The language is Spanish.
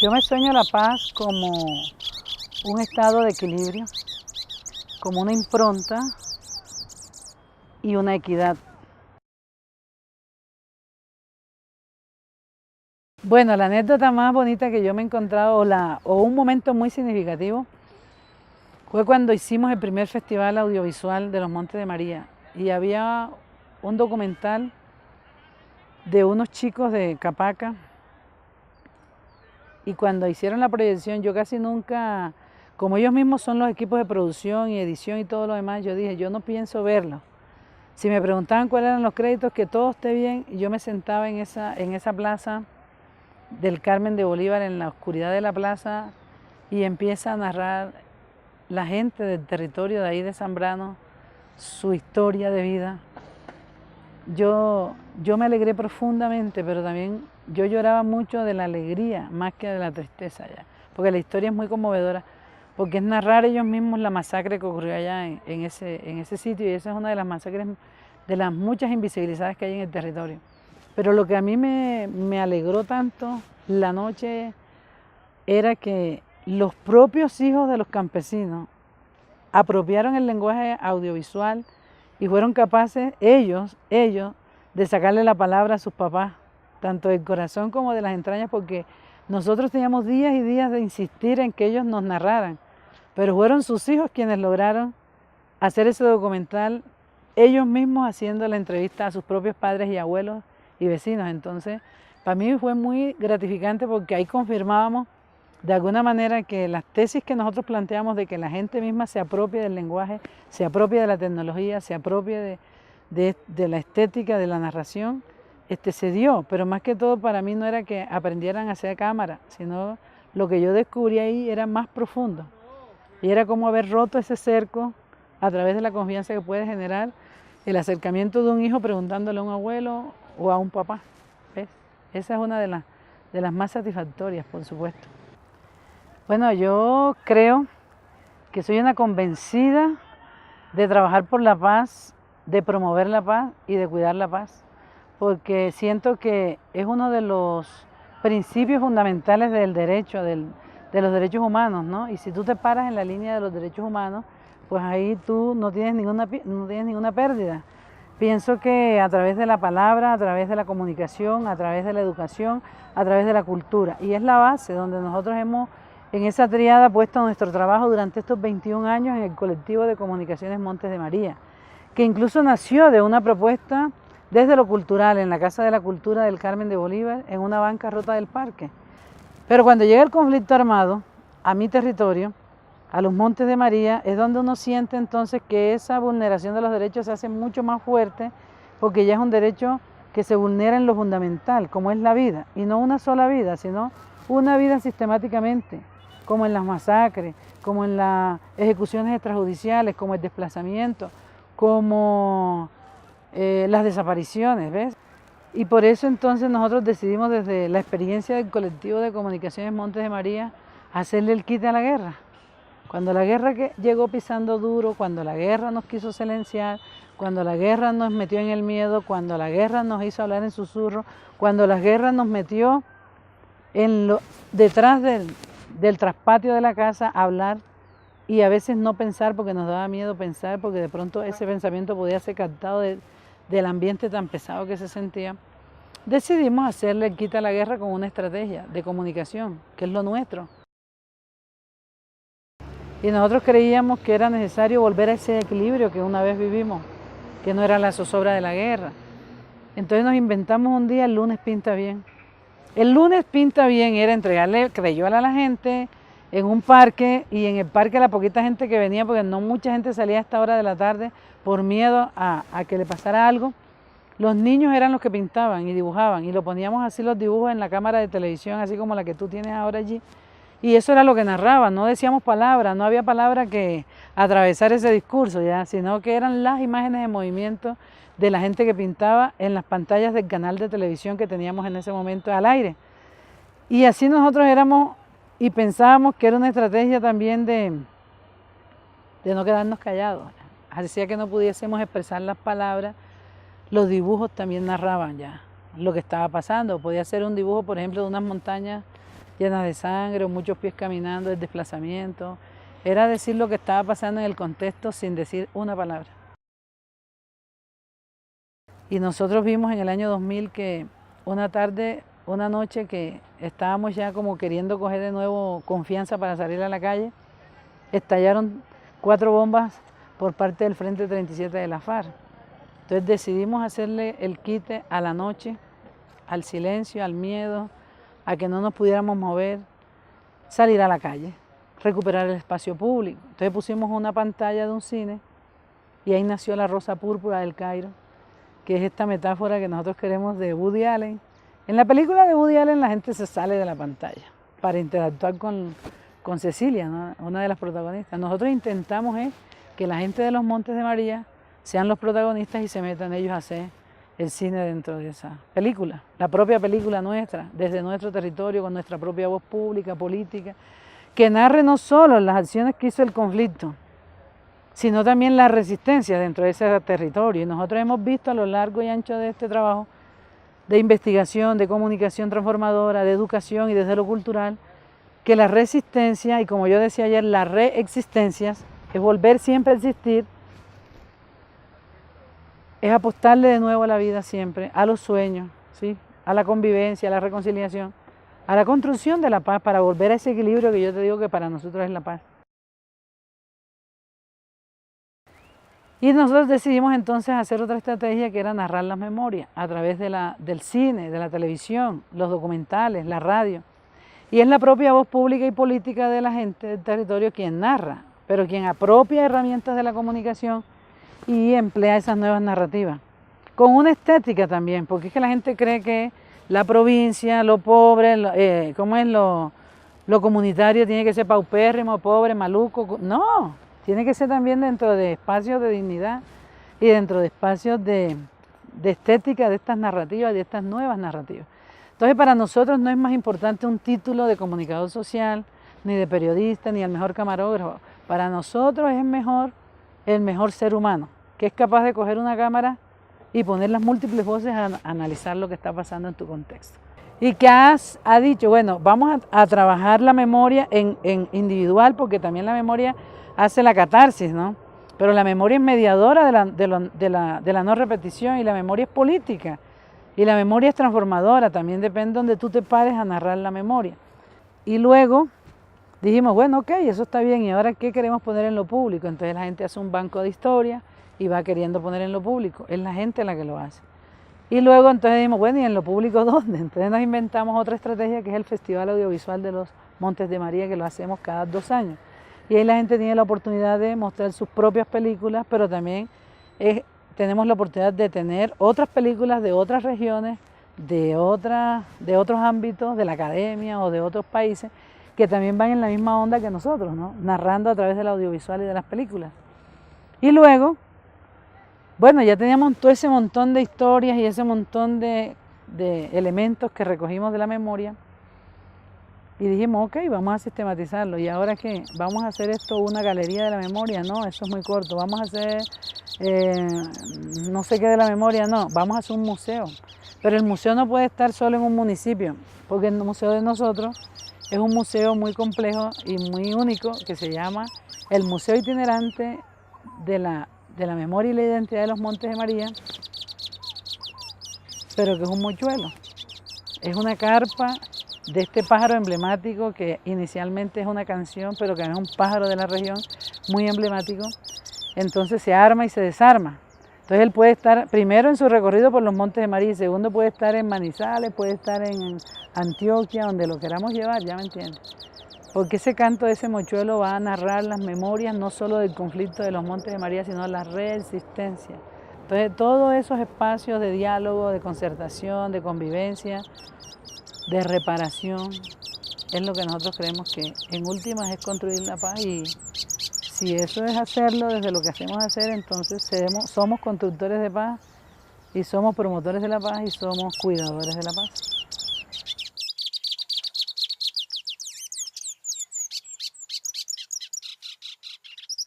Yo me sueño la paz como un estado de equilibrio, como una impronta y una equidad. Bueno, la anécdota más bonita que yo me he encontrado, o un momento muy significativo, fue cuando hicimos el primer festival audiovisual de los Montes de María y había un documental de unos chicos de Capaca. Y cuando hicieron la proyección, yo casi nunca, como ellos mismos son los equipos de producción y edición y todo lo demás, yo dije, yo no pienso verlo. Si me preguntaban cuáles eran los créditos, que todo esté bien, yo me sentaba en esa plaza del Carmen de Bolívar, en la oscuridad de la plaza, y empieza a narrar la gente del territorio de ahí de Zambrano, su historia de vida. Yo me alegré profundamente, pero también yo lloraba mucho de la alegría más que de la tristeza ya, porque la historia es muy conmovedora, porque es narrar ellos mismos la masacre que ocurrió allá en ese sitio, y esa es una de las masacres, de las muchas invisibilizadas que hay en el territorio. Pero lo que a mí me alegró tanto la noche era que los propios hijos de los campesinos apropiaron el lenguaje audiovisual y fueron capaces ellos, de sacarle la palabra a sus papás, tanto del corazón como de las entrañas, porque nosotros teníamos días y días de insistir en que ellos nos narraran, pero fueron sus hijos quienes lograron hacer ese documental, ellos mismos haciendo la entrevista a sus propios padres y abuelos y vecinos. Entonces, para mí fue muy gratificante porque ahí confirmábamos de alguna manera que las tesis que nosotros planteamos de que la gente misma se apropie del lenguaje, se apropie de la tecnología, se apropie de la estética, de la narración, se dio. Pero más que todo para mí no era que aprendieran a hacer cámara, sino lo que yo descubrí ahí era más profundo. Y era como haber roto ese cerco a través de la confianza que puede generar el acercamiento de un hijo preguntándole a un abuelo o a un papá. ¿Ves? Esa es una de las más satisfactorias, por supuesto. Bueno, yo creo que soy una convencida de trabajar por la paz, de promover la paz y de cuidar la paz, porque siento que es uno de los principios fundamentales del derecho, de los derechos humanos, ¿no? Y si tú te paras en la línea de los derechos humanos, pues ahí tú no tienes ninguna pérdida. Pienso que a través de la palabra, a través de la comunicación, a través de la educación, a través de la cultura, y es la base donde nosotros hemos en esa tríada puesto nuestro trabajo durante estos 21 años en el colectivo de comunicaciones Montes de María, que incluso nació de una propuesta desde lo cultural, en la Casa de la Cultura del Carmen de Bolívar, en una banca rota del parque. Pero cuando llega el conflicto armado a mi territorio, a los Montes de María, es donde uno siente entonces que esa vulneración de los derechos se hace mucho más fuerte, porque ya es un derecho que se vulnera en lo fundamental, como es la vida, y no una sola vida, sino una vida sistemáticamente, como en las masacres, como en las ejecuciones extrajudiciales, como el desplazamiento, como las desapariciones, ¿ves? Y por eso entonces nosotros decidimos desde la experiencia del colectivo de comunicaciones Montes de María hacerle el quite a la guerra. Cuando la guerra llegó pisando duro, cuando la guerra nos quiso silenciar, cuando la guerra nos metió en el miedo, cuando la guerra nos hizo hablar en susurro, cuando la guerra nos metió detrás del traspatio de la casa a hablar y a veces no pensar porque nos daba miedo pensar, porque de pronto ese pensamiento podía ser captado del ambiente tan pesado que se sentía. Decidimos hacerle el quite a la guerra con una estrategia de comunicación, que es lo nuestro. Y nosotros creíamos que era necesario volver a ese equilibrio que una vez vivimos, que no era la zozobra de la guerra. Entonces nos inventamos un día, el lunes pinta bien. El lunes pinta bien era entregarle crayola a la gente en un parque, y en el parque la poquita gente que venía, porque no mucha gente salía a esta hora de la tarde por miedo a que le pasara algo. Los niños eran los que pintaban y dibujaban, y lo poníamos así los dibujos en la cámara de televisión, así como la que tú tienes ahora allí. Y eso era lo que narraba, no decíamos palabras, no había palabra que atravesar ese discurso, ya, sino que eran las imágenes de movimiento de la gente que pintaba en las pantallas del canal de televisión que teníamos en ese momento al aire. Y así nosotros éramos y pensábamos que era una estrategia también de no quedarnos callados. Hacía que no pudiésemos expresar las palabras, los dibujos también narraban ya lo que estaba pasando. Podía ser un dibujo, por ejemplo, de unas montañas llenas de sangre, o muchos pies caminando, el desplazamiento. Era decir lo que estaba pasando en el contexto sin decir una palabra. Y nosotros vimos en el año 2000 que una tarde, una noche que estábamos ya como queriendo coger de nuevo confianza para salir a la calle, estallaron 4 bombas por parte del Frente 37 de la FARC. Entonces decidimos hacerle el quite a la noche, al silencio, al miedo, a que no nos pudiéramos mover, salir a la calle, recuperar el espacio público. Entonces pusimos una pantalla de un cine y ahí nació la Rosa Púrpura del Cairo, que es esta metáfora que nosotros queremos de Woody Allen. En la película de Woody Allen la gente se sale de la pantalla para interactuar con Cecilia, ¿no? Una de las protagonistas. Nosotros intentamos que la gente de los Montes de María sean los protagonistas y se metan ellos a hacer el cine dentro de esa película, la propia película nuestra, desde nuestro territorio, con nuestra propia voz pública, política, que narre no solo las acciones que hizo el conflicto, sino también la resistencia dentro de ese territorio. Y nosotros hemos visto a lo largo y ancho de este trabajo de investigación, de comunicación transformadora, de educación y desde lo cultural, que la resistencia, y como yo decía ayer, las reexistencias, es volver siempre a existir, es apostarle de nuevo a la vida siempre, a los sueños, ¿sí? A la convivencia, a la reconciliación, a la construcción de la paz, para volver a ese equilibrio que yo te digo que para nosotros es la paz. Y nosotros decidimos entonces hacer otra estrategia que era narrar las memorias a través del cine, de la televisión, los documentales, la radio. Y es la propia voz pública y política de la gente del territorio quien narra, pero quien apropia herramientas de la comunicación y emplea esas nuevas narrativas. Con una estética también, porque es que la gente cree que la provincia, lo pobre, lo comunitario tiene que ser paupérrimo, pobre, maluco. No, tiene que ser también dentro de espacios de dignidad y dentro de espacios de estética de estas narrativas, de estas nuevas narrativas. Entonces para nosotros no es más importante un título de comunicador social, ni de periodista, ni el mejor camarógrafo. Para nosotros es mejor el mejor ser humano, que es capaz de coger una cámara y poner las múltiples voces a analizar lo que está pasando en tu contexto. Y que ha dicho, bueno, vamos a trabajar la memoria en individual, porque también la memoria hace la catarsis, ¿no? Pero la memoria es mediadora de la no repetición, y la memoria es política, y la memoria es transformadora, también depende de donde tú te pares a narrar la memoria. Y luego dijimos, bueno, ok, eso está bien, ¿y ahora qué queremos poner en lo público? Entonces la gente hace un banco de historia y va queriendo poner en lo público, es la gente la que lo hace. Y luego entonces dijimos, bueno, ¿y en lo público dónde? Entonces nos inventamos otra estrategia que es el Festival Audiovisual de los Montes de María, que lo hacemos cada 2 años. Y ahí la gente tiene la oportunidad de mostrar sus propias películas, pero también tenemos la oportunidad de tener otras películas de otras regiones, de otros ámbitos, de la academia o de otros países, que también van en la misma onda que nosotros, ¿no? Narrando a través del audiovisual y de las películas. Y luego, bueno, ya teníamos todo ese montón de historias y ese montón de elementos que recogimos de la memoria, y dijimos, ok, vamos a sistematizarlo. ¿Y ahora qué? ¿Vamos a hacer esto una galería de la memoria? No, eso es muy corto. ¿Vamos a hacer no sé qué de la memoria? No, vamos a hacer un museo. Pero el museo no puede estar solo en un municipio, porque el museo de nosotros es un museo muy complejo y muy único, que se llama el Museo Itinerante de la Memoria y la Identidad de los Montes de María, pero que es un mochuelo. Es una carpa de este pájaro emblemático que inicialmente es una canción, pero que es un pájaro de la región muy emblemático. Entonces se arma y se desarma. Entonces él puede estar primero en su recorrido por los Montes de María, y segundo puede estar en Manizales, puede estar en Antioquia, donde lo queramos llevar, ya me entiendes. Porque ese canto de ese mochuelo va a narrar las memorias no solo del conflicto de los Montes de María, sino la resistencia. Entonces todos esos espacios de diálogo, de concertación, de convivencia, de reparación, es lo que nosotros creemos que en últimas es construir la paz. Y si eso es hacerlo desde lo que hacemos hacer, entonces somos constructores de paz, y somos promotores de la paz, y somos cuidadores de la paz.